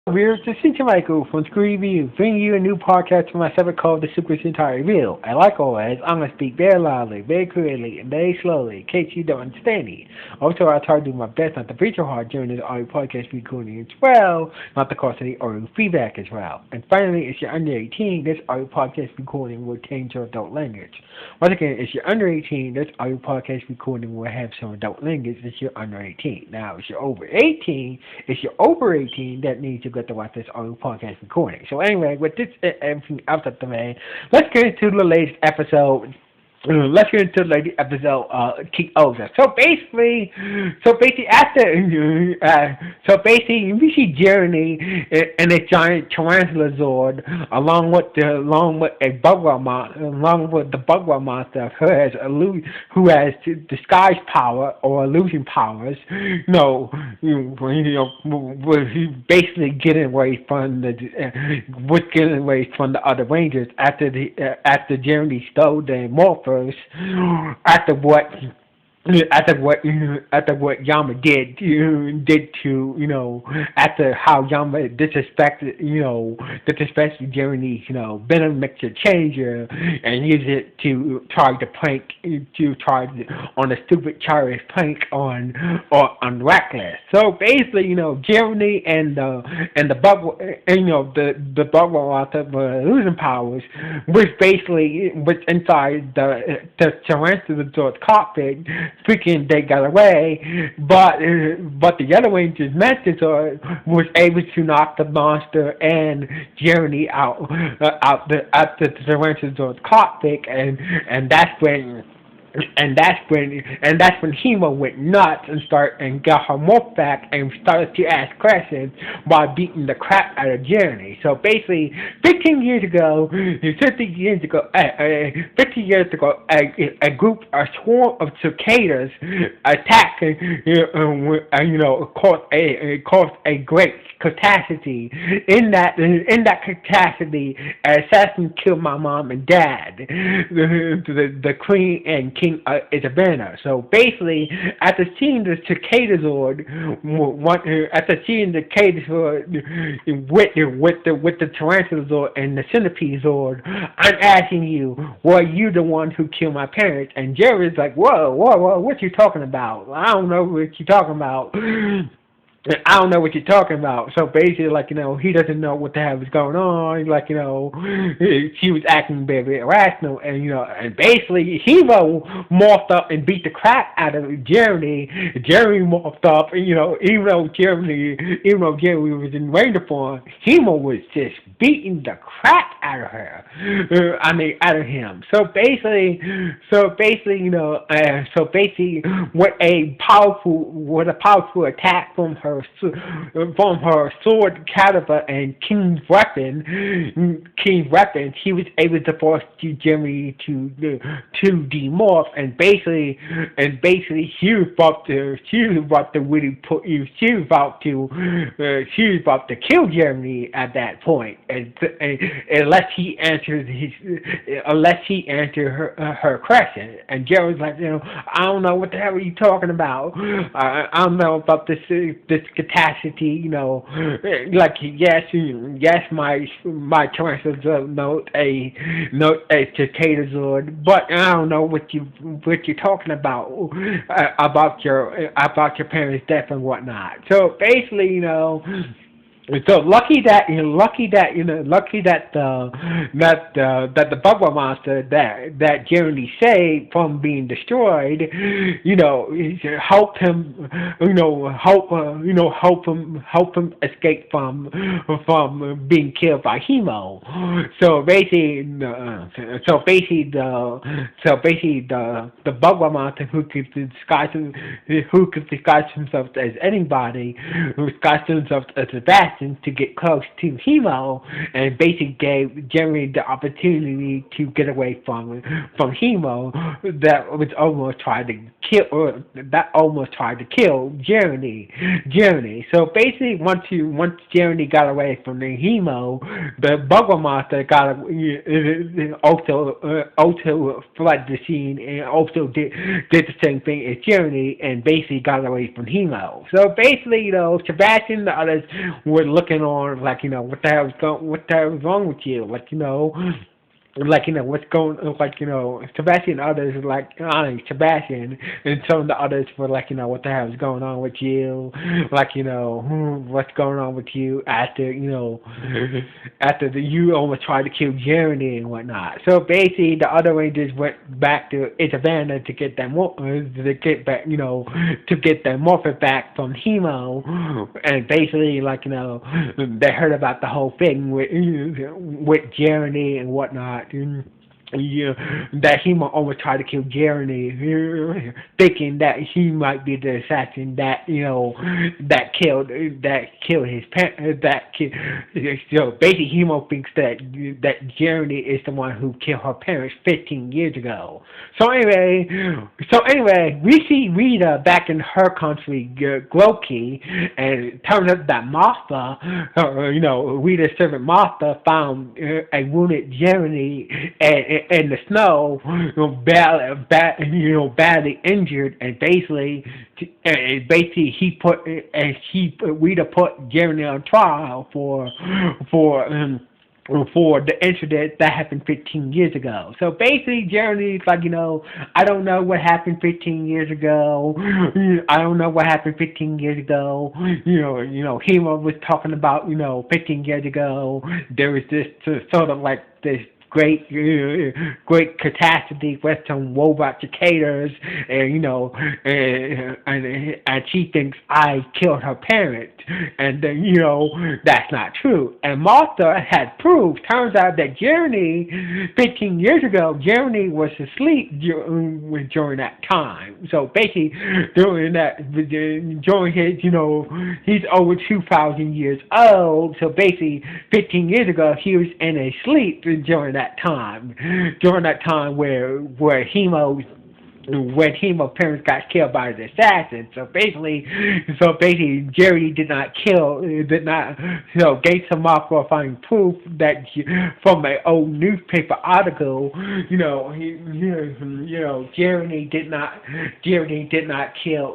Viewers, this is Michael from Screen Review, bringing you a new podcast for myself called The Super Sentai Review. And like always, I'm going to speak very loudly, very clearly, and very slowly, in case you don't understand me. Also, I try to do my best not to preach too hard during this audio podcast recording as well, not to cause any audio feedback as well. And finally, if you're under 18, this audio podcast recording will contain some adult language. Once again, if you're under 18, this audio podcast recording will have some adult language if you're under 18. Now, if you're over 18, that means you got to watch this audio podcast recording. So anyway, with this everything out of the way, let's get into the latest episode. Let's get into the episode King-Ohger. So basically, we see Journey in a giant tarantula zord, along with the Bugwa monster who has disguise power or illusion powers. He's basically getting away from the other Rangers after Journey stole the morphers after what Yama did to after how Yama disrespected Journey's venom mixture changer and used it to try on a stupid childish prank on Reckless. So basically, Journey and the bubble author were losing powers, which inside the Tyrannosaurus cockpit. Freaking, they got away, but the other Rangers Mantisaur was able to knock the monster and Journey out the Tyrannosaurus cockpit, and that's when Hemo went nuts and got her morph back and started to ask questions while beating the crap out of Journey. So basically, 15 years ago, a swarm of cicadas attacked, caused a great catastrophe. In that catastrophe, an assassin killed my mom and dad, the queen and king Isabella. So basically, after seeing the cicada zord with the tarantula zord and the centipede zord, I'm asking you, were you the one who killed my parents? And Jerry's like, whoa, what you talking about? I don't know what you talking about. So basically, he doesn't know what the hell is going on. She was acting very irrational, and basically, Hemo morphed up and beat the crap out of Jeremy. Jeremy morphed up, even though Jeremy was in ranger form, Hemo was just beating the crap out of her. Out of him. So basically, with a powerful attack from her sword caliber and King's weapon, he was able to force Jeremy to demorph, and basically she was about to kill Jeremy at that point, unless he answered her question. And Jeremy's like, I don't know what the hell are you talking about. I don't know about this catastrophe, yes, my tarantula note a cicada zord, but I don't know what you're talking about your parents' death and whatnot. So basically, so lucky that the Bugwa monster that Jeremy saved from being destroyed, help him escape from being killed by Hemo. So basically the Bugwa monster who could disguise himself as anybody, who disguised himself as Sebastian to get close to Hemo, and basically gave Jeremy the opportunity to get away from Hemo that almost tried to kill Jeremy. So basically, once Jeremy got away from the Hemo, the Bugwa monster also fled the scene and also did the same thing as Jeremy, and basically got away from Hemo. So basically, Sebastian and the others were looking on like, what the hell is what the hell is wrong with you? Like, what's going, like, Sebastian and others, like, Sebastian and some of the others were like, what the hell is going on with you? Like, what's going on with you after, after you almost tried to kill Jeremy and whatnot. So basically, the other Rangers went back to Savannah to get that to get back, to get that morphin back from Hemo, and basically, like, they heard about the whole thing with Jeremy and whatnot. Yeah, that he might always try to kill Jeremy, thinking that he might be the assassin that killed his parents. So basically, Hemo thinks that Jeremy is the one who killed her parents 15 years ago. So anyway, we see Rita back in her country, Groki, and it turns out that Martha, Rita's servant Martha, found a wounded Jeremy in the snow, badly injured, and basically Rita put Jeremy on trial for the incident that happened 15 years ago. So basically, Jeremy's like, I don't know what happened 15 years ago. I don't know what happened 15 years ago. Hema was talking about, 15 years ago, there was this sort of like this great catastrophe with some robot cicadas, and and she thinks I killed her parents, and that's not true. And Martha had proof. Turns out that Jeremy, 15 years ago, Jeremy was asleep during that time. So basically, during his, he's over 2,000 years old. So basically, 15 years ago, he was in a sleep during that time where when Hemo's parents got killed by the assassin. So basically, Jerry did not, Gates and Marco are finding proof that from an old newspaper article, Jerry did not kill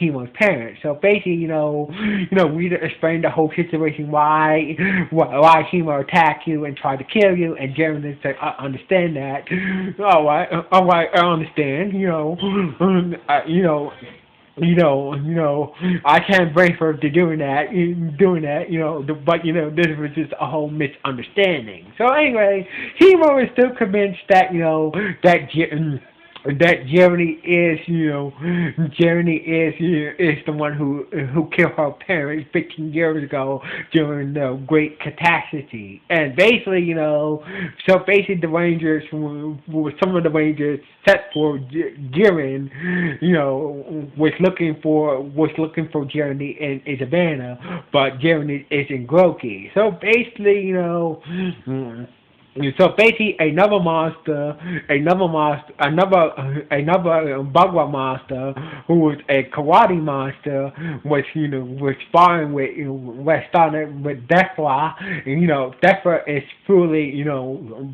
Hemo's parents. So basically, we explained the whole situation, why Hemo attacked you and tried to kill you, and Jeremy said, I understand that. All right, I understand. I can't blame her for doing that. But this was just a whole misunderstanding. So anyway, Hemo is still convinced that that Jeremy is the one who killed her parents 15 years ago during the Great Catastrophe. And basically, the Rangers, some of the Rangers set for Jiren, was looking for Jeremy in Savannah, but Jeremy is in Groki. So basically, another Bagua monster, who was a karate monster, was sparring with Defra. And, Defra is fully,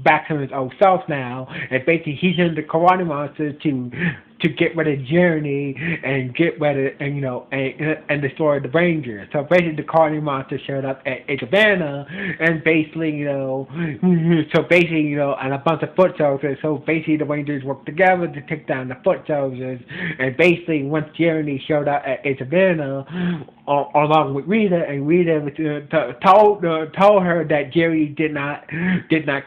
back to his old self now, and basically he's in the karate monster to get rid of Jeremy and get rid of and destroy the Rangers. So basically the karate monster showed up at Savannah, and basically and a bunch of foot soldiers. So basically the Rangers worked together to take down the foot soldiers, and basically once Jeremy showed up at Savannah along with Rita, and Rita told her that Jerry did not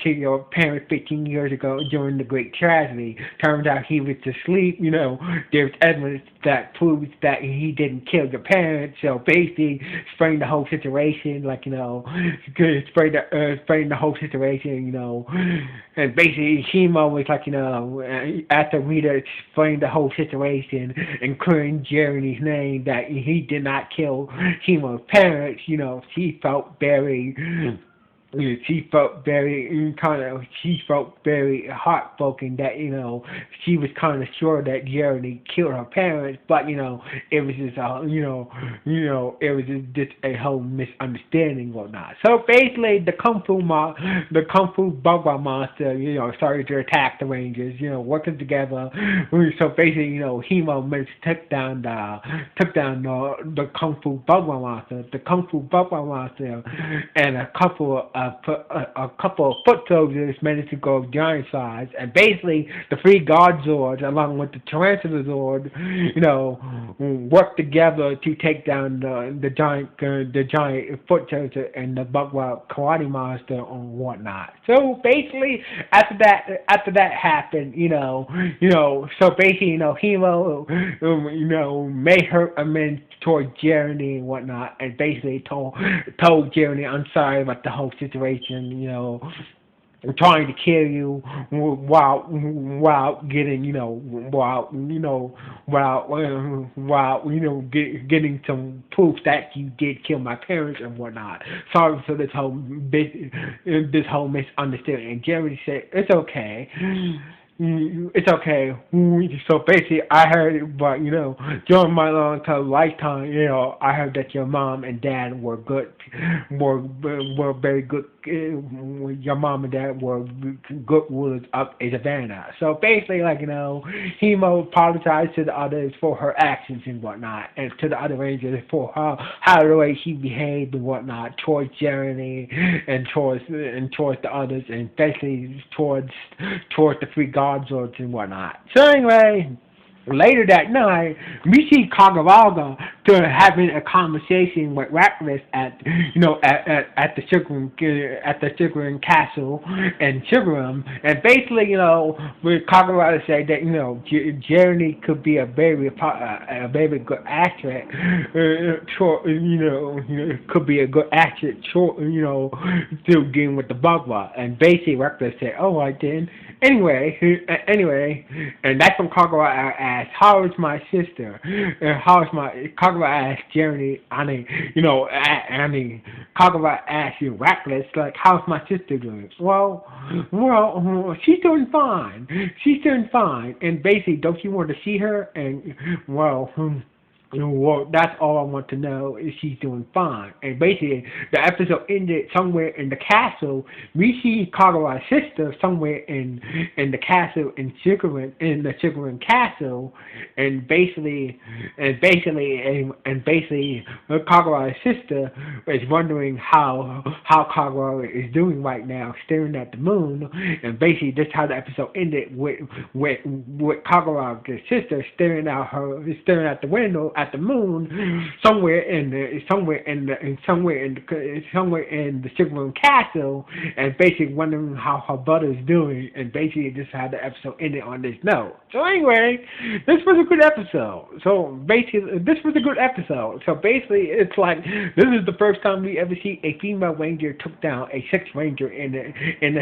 kill your parents 15 years ago during the Great Tragedy. Turns out he was asleep. There's evidence that proves that he didn't kill your parents. So basically, explain the whole situation, explain the whole situation, and basically Hemo was after Rita explained the whole situation, including Jeremy's name, that he did not kill Hemo's parents, she felt very she felt very she felt very heartbroken that she was kind of sure that Jeremy killed her parents, but it was just it was just a whole misunderstanding or not. So basically, the kung fu bugwa monster started to attack the Rangers, working together. So basically, Hemo took down the kung fu bugwa monster, and a couple of foot soldiers managed to go giant size, and basically the three guard zords, along with the tarantula zord, worked together to take down the giant foot soldier and the bugwa karate monster and whatnot. So basically, after that happened, so basically, Hemo, made her amends towards Jeremy and whatnot, and basically told Jeremy, I'm sorry about the whole situation, trying to kill you while getting getting some proof that you did kill my parents and whatnot. Sorry for this whole misunderstanding. And Jeremy said it's okay. It's okay. So basically, I heard it, but during my long-term lifetime, I heard that your mom and dad were good, were very good. Your mom and dad were good rulers up in Savannah. So basically, Hemo apologized to the others for her actions and whatnot, and to the other Rangers for how the way she behaved and whatnot towards Jeremy and towards the others, and basically towards the three guards and whatnot. So anyway, later that night, we see Kaguraga having a conversation with Reckless at the Sugarum Castle and Sugarum, and basically with Kaguraga said that Jeremy could be a very good actor, could be a good actor, still getting with the Bugwa, and basically Reckless said, "Oh, I did." Anyway, and that's when Kagura asked, "How is my sister?" Kagura asked Jeremy, Kagura asked Reckless, how's my sister doing? Well, she's doing fine. And basically, don't you want to see her? And, that's all I want to know is she's doing fine. And basically, the episode ended somewhere in the castle. We see Kagura's sister somewhere in the castle in the Sugarum Castle, and basically, Kagura's sister is wondering how Kagura is doing right now, staring at the moon. And basically, this is how the episode ended with Kagura's sister staring out the window at the moon somewhere in the Sugarum Castle, and basically wondering how her brother is doing, and basically this is how the episode ended on this note. So anyway, this was a good episode. So basically it's like this is the first time we ever see a female ranger took down a sex ranger in the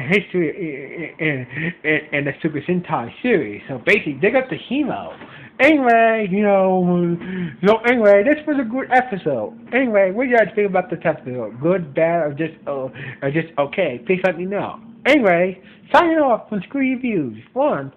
history in the Super Sentai series. So basically they got the Hemo. Anyway, this was a good episode. Anyway, what do you guys think about this episode? Good, bad, or just okay? Please let me know. Anyway, signing off from Screw Reviews. 1.